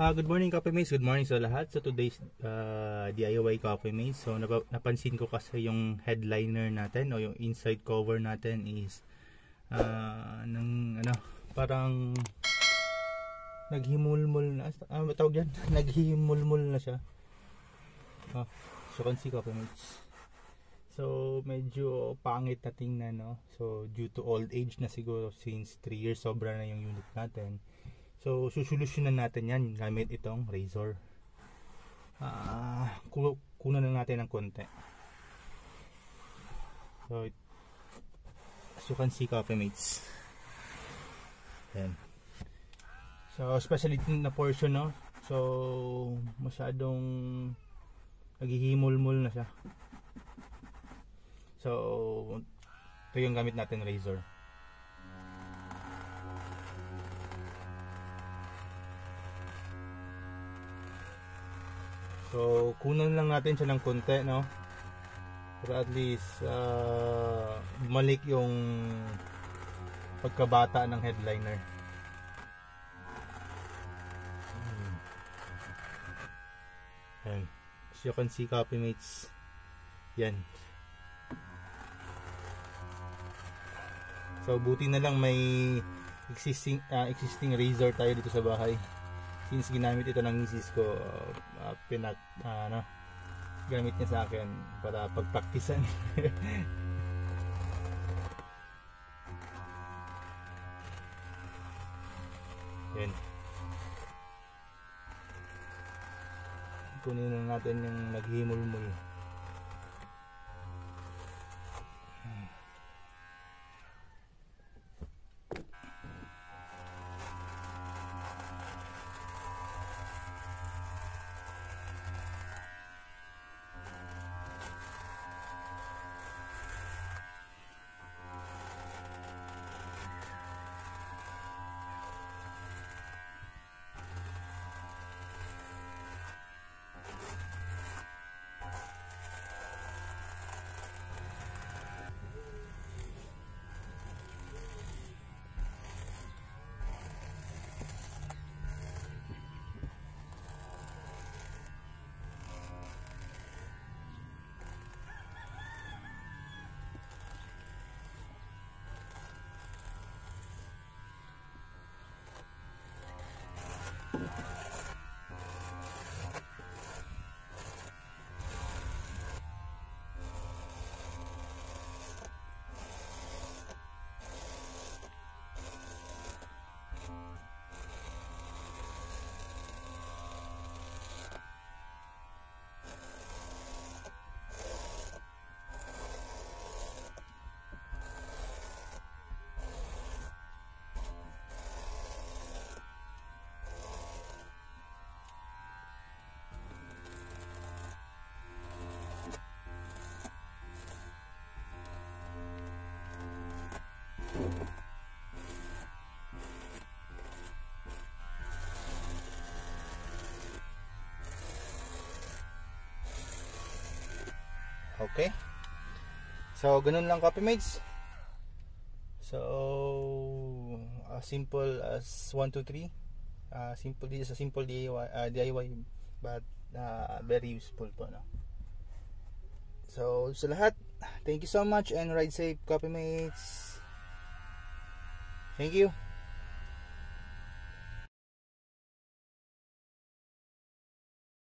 Good morning, Coffee Mates. Good morning sa lahat. So today's DIY Coffee Mates. So napansin ko kasi yung headliner natin o yung inside cover natin is parang naghimulmul na. Tawag yan? Naghimulmul na siya. So can see, Coffee Mates. So medyo pangit na tingnan, no? So due to old age na siguro, since 3 years sobra na yung unit natin. So susolusyonan natin yan gamit itong razor. Kunan na natin ng konti. So as you can see, Coffee Mates, yan. So especially na portion, no? So masyadong naghihimulmul na siya. So ito yung gamit natin, razor. So kunan lang natin siya ng konti, no? Para at least bumalik yung pagkabata ng headliner. Yan. As you can see, Coffee Mates, yan. So buti na lang may existing razor tayo dito sa bahay. Since ginamit ito ng misis ko, gamit niya sa akin para pagpraktisan. Yan. Kunin na natin yung naghimulmul. Okay. So ganun lang, Coffee Mates. So simple as 1, 2, 3. Simple DIY, but very useful po, no? So sa lahat, thank you so much and ride safe, Coffee Mates. Thank you.